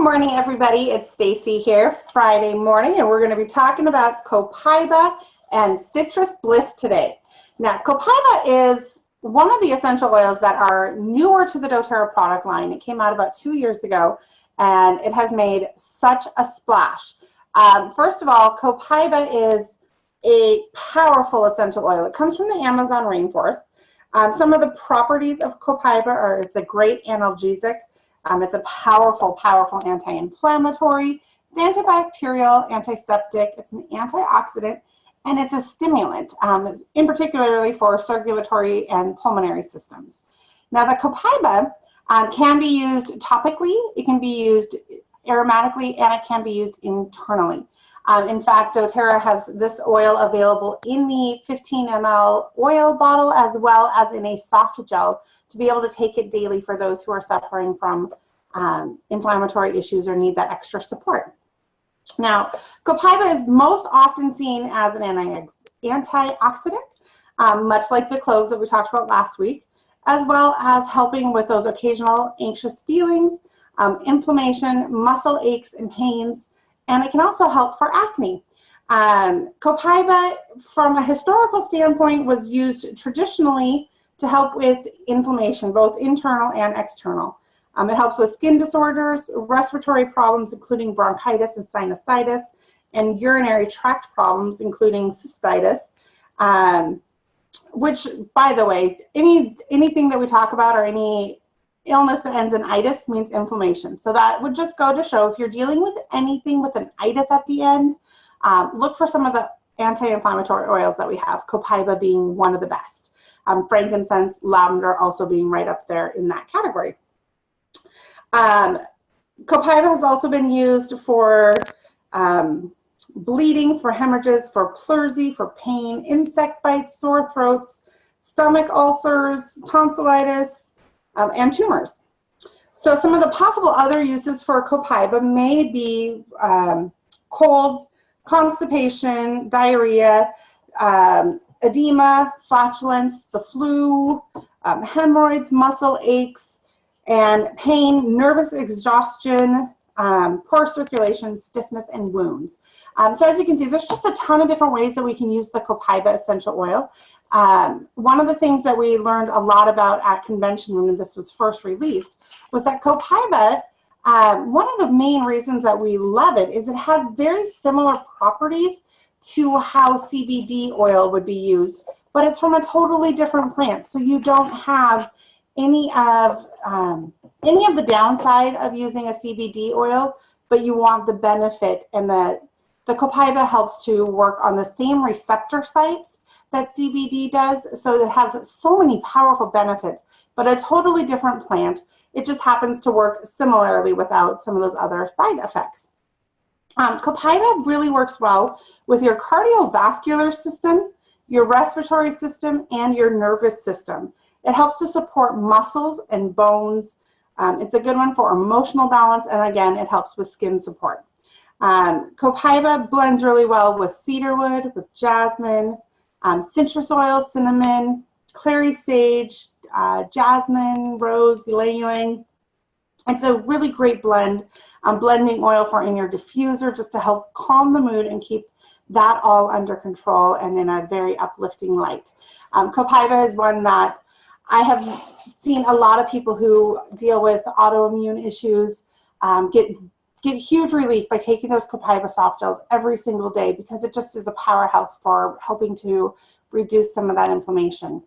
morning, everybody. It's Stacy here, Friday morning, and we're going to be talking about Copaiba and Citrus Bliss today. Now, Copaiba is one of the essential oils that are newer to the doTERRA product line. It came out about 2 years ago, and it has made such a splash. First of all, Copaiba is a powerful essential oil. It comes from the Amazon rainforest. Some of the properties of Copaiba are it's a great analgesic. It's a powerful, powerful anti-inflammatory, it's antibacterial, antiseptic, it's an antioxidant, and it's a stimulant, in particularly for circulatory and pulmonary systems. Now, the Copaiba can be used topically, it can be used aromatically, and it can be used internally. In fact, doTERRA has this oil available in the 15 ml oil bottle as well as in a soft gel to be able to take it daily for those who are suffering from inflammatory issues or need that extra support. Now, Copaiba is most often seen as an antioxidant, much like the cloves that we talked about last week, as well as helping with those occasional anxious feelings, inflammation, muscle aches and pains, and it can also help for acne. Copaiba, from a historical standpoint, was used traditionally to help with inflammation, both internal and external. It helps with skin disorders, respiratory problems, including bronchitis and sinusitis, and urinary tract problems, including cystitis, which, by the way, anything that we talk about or any illness that ends in itis means inflammation. So that would just go to show if you're dealing with anything with an itis at the end, look for some of the anti-inflammatory oils that we have, Copaiba being one of the best. Frankincense, lavender also being right up there in that category. Copaiba has also been used for bleeding, for hemorrhages, for pleurisy, for pain, insect bites, sore throats, stomach ulcers, tonsillitis, and tumors. So some of the possible other uses for Copaiba may be colds, constipation, diarrhea, edema, flatulence, the flu, hemorrhoids, muscle aches, and pain, nervous exhaustion, poor circulation, stiffness, and wounds. So as you can see, there's just a ton of different ways that we can use the Copaiba essential oil. One of the things that we learned a lot about at convention when this was first released was that Copaiba, one of the main reasons that we love it is it has very similar properties to how CBD oil would be used, but it's from a totally different plant. So you don't have any of the downside of using a CBD oil, but you want the benefit, and the Copaiba helps to work on the same receptor sites that CBD does, so it has so many powerful benefits, but a totally different plant. It just happens to work similarly without some of those other side effects. Copaiba really works well with your cardiovascular system, your respiratory system, and your nervous system. It helps to support muscles and bones. It's a good one for emotional balance, and again, it helps with skin support. Copaiba blends really well with cedarwood, with jasmine, citrus oil, cinnamon, clary sage, jasmine, rose, ylang ylang. It's a really great blend, blending oil for in your diffuser just to help calm the mood and keep that all under control and in a very uplifting light. Copaiba is one that I have seen a lot of people who deal with autoimmune issues get huge relief by taking those Copaiba soft gels every single day, because it just is a powerhouse for helping to reduce some of that inflammation.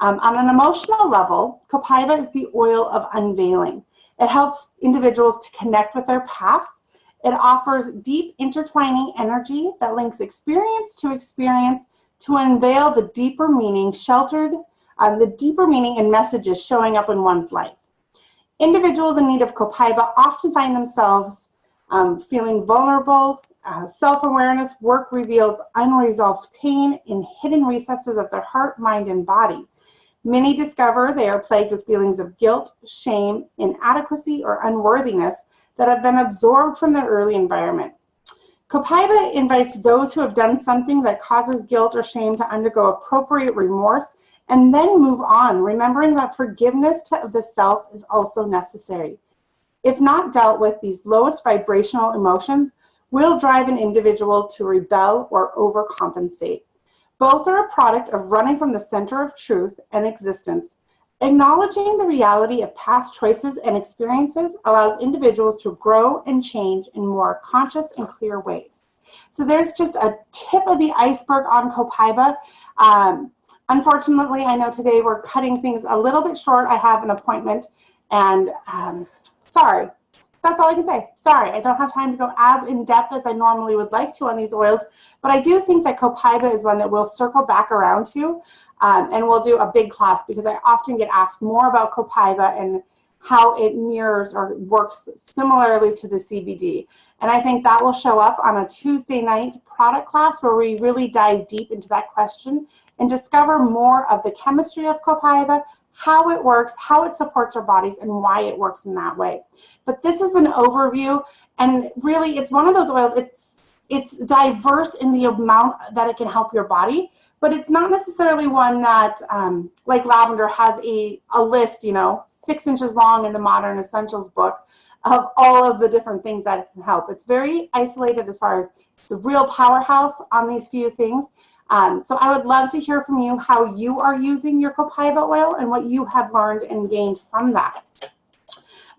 On an emotional level, Copaiba is the oil of unveiling. It helps individuals to connect with their past. It offers deep intertwining energy that links experience to unveil the deeper meaning the deeper meaning and messages showing up in one's life. Individuals in need of Copaiba often find themselves feeling vulnerable. Self-awareness work reveals unresolved pain in hidden recesses of their heart, mind, and body. Many discover they are plagued with feelings of guilt, shame, inadequacy, or unworthiness that have been absorbed from their early environment. Copaiba invites those who have done something that causes guilt or shame to undergo appropriate remorse and then move on, remembering that forgiveness of the self is also necessary. if not dealt with, these lowest vibrational emotions will drive an individual to rebel or overcompensate. Both are a product of running from the center of truth and existence. Acknowledging the reality of past choices and experiences allows individuals to grow and change in more conscious and clear ways. So there's just a tip of the iceberg on Copaiba. Unfortunately, I know today we're cutting things a little bit short. I have an appointment, and sorry. That's all I can say. Sorry, I don't have time to go as in-depth as I normally would like to on these oils, but I do think that Copaiba is one that we'll circle back around to, and we'll do a big class, because I often get asked more about Copaiba and how it mirrors or works similarly to the CBD. And I think that will show up on a Tuesday night product class where we really dive deep into that question and discover more of the chemistry of Copaiba, how it works, how it supports our bodies, and why it works in that way. But this is an overview, and really it's one of those oils, it's diverse in the amount that it can help your body, but it's not necessarily one that, like lavender, has a list, 6 inches long in the Modern Essentials book of all of the different things that it can help. It's very isolated as far as it's a real powerhouse on these few things. So I would love to hear from you how you are using your Copaiba oil and what you have learned and gained from that.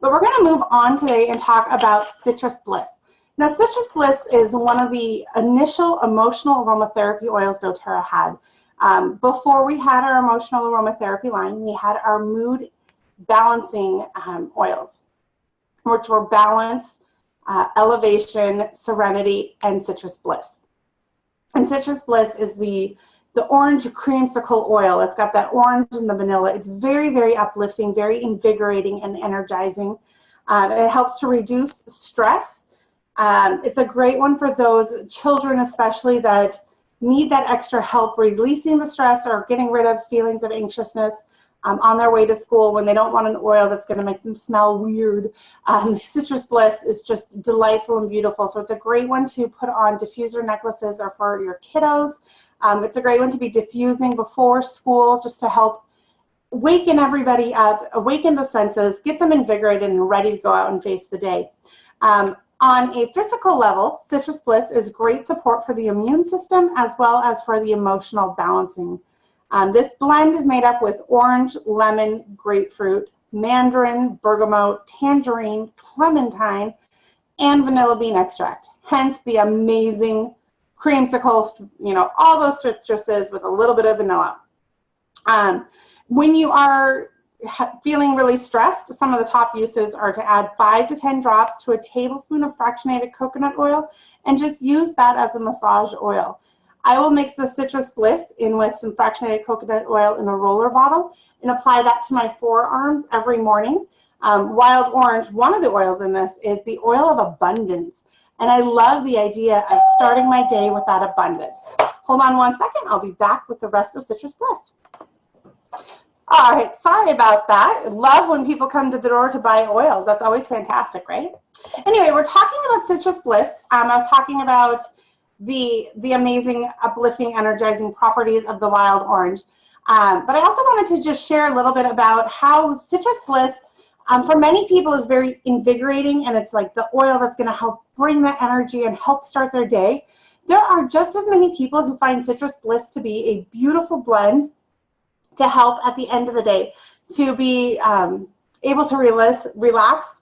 But we're going to move on today and talk about Citrus Bliss. Now, Citrus Bliss is one of the initial emotional aromatherapy oils doTERRA had. Before we had our emotional aromatherapy line, we had our mood balancing oils, which were balance, elevation, serenity, and Citrus Bliss. And Citrus Bliss is the orange creamsicle oil. It's got that orange and the vanilla. It's very, very uplifting, very invigorating and energizing. It helps to reduce stress. It's a great one for those children especially that need that extra help releasing the stress or getting rid of feelings of anxiousness on their way to school when they don't want an oil that's going to make them smell weird. Citrus Bliss is just delightful and beautiful. So it's a great one to put on diffuser necklaces or for your kiddos. It's a great one to be diffusing before school just to help waken everybody up, awaken the senses, get them invigorated and ready to go out and face the day. On a physical level, Citrus Bliss is great support for the immune system as well as for the emotional balancing. This blend is made up with orange, lemon, grapefruit, mandarin, bergamot, tangerine, clementine, and vanilla bean extract. Hence the amazing creamsicle, all those citruses with a little bit of vanilla. When you are feeling really stressed, some of the top uses are to add 5 to 10 drops to a tablespoon of fractionated coconut oil and just use that as a massage oil. I will mix the Citrus Bliss in with some fractionated coconut oil in a roller bottle and apply that to my forearms every morning. Wild orange, one of the oils in this, is the oil of abundance. And I love the idea of starting my day with that abundance. Hold on one second. I'll be back with the rest of Citrus Bliss. All right, sorry about that. I love when people come to the door to buy oils. That's always fantastic, right? Anyway, we're talking about Citrus Bliss. I was talking about the amazing, uplifting, energizing properties of the wild orange. But I also wanted to just share a little bit about how Citrus Bliss, for many people, is very invigorating, and it's like the oil that's going to help bring that energy and help start their day. There are just as many people who find Citrus Bliss to be a beautiful blend to help at the end of the day, to be able to relax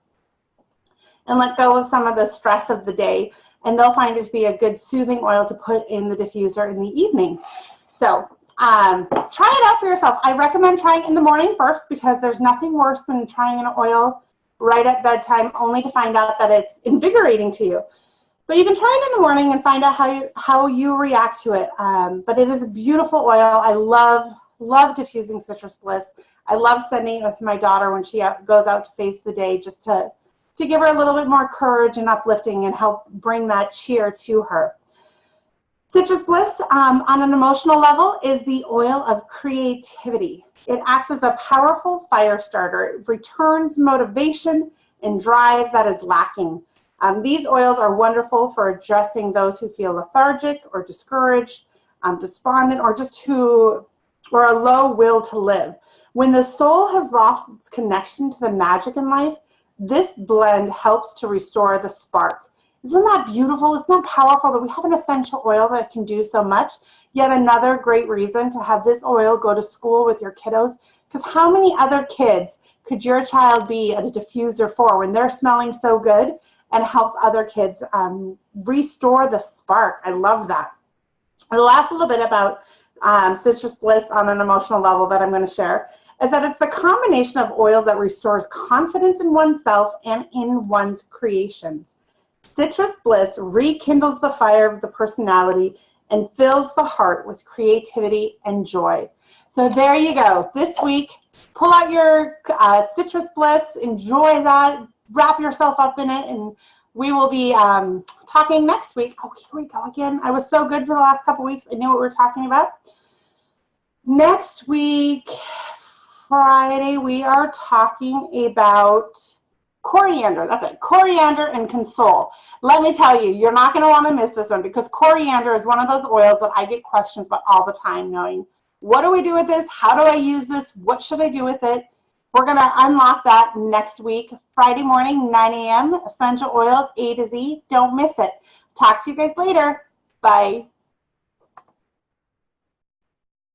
and let go of some of the stress of the day. And they'll find it to be a good soothing oil to put in the diffuser in the evening. So try it out for yourself. I recommend trying it in the morning first, because there's nothing worse than trying an oil right at bedtime only to find out that it's invigorating to you. But you can try it in the morning and find out how you react to it. But it is a beautiful oil. I love diffusing Citrus Bliss. I love sending it with my daughter when she goes out to face the day, just to give her a little bit more courage and uplifting and help bring that cheer to her. Citrus Bliss, on an emotional level, is the oil of creativity. It acts as a powerful fire starter. It returns motivation and drive that is lacking. These oils are wonderful for addressing those who feel lethargic or discouraged, despondent, or just or a low will to live. When the soul has lost its connection to the magic in life, This blend helps to restore the spark. Isn't that beautiful? Isn't that powerful that we have an essential oil that can do so much? Yet another great reason to have this oil go to school with your kiddos, because how many other kids could your child be a diffuser for when they're smelling so good and helps other kids restore the spark? I love that. And the last little bit about Citrus Bliss on an emotional level that I'm going to share is that it's the combination of oils that restores confidence in oneself and in one's creations. Citrus Bliss rekindles the fire of the personality and fills the heart with creativity and joy. So there you go. This week, pull out your Citrus Bliss, enjoy that, wrap yourself up in it, and we will be talking next week. Oh, here we go again. I was so good for the last couple weeks. I knew what we were talking about. Next week, Friday, we are talking about coriander. That's it. Coriander and console. Let me tell you, you're not going to want to miss this one, because coriander is one of those oils that I get questions about all the time, knowing what do we do with this? How do I use this? What should I do with it? We're going to unlock that next week, Friday morning, 9 a.m. Essential oils A to Z. Don't miss it. Talk to you guys later. Bye.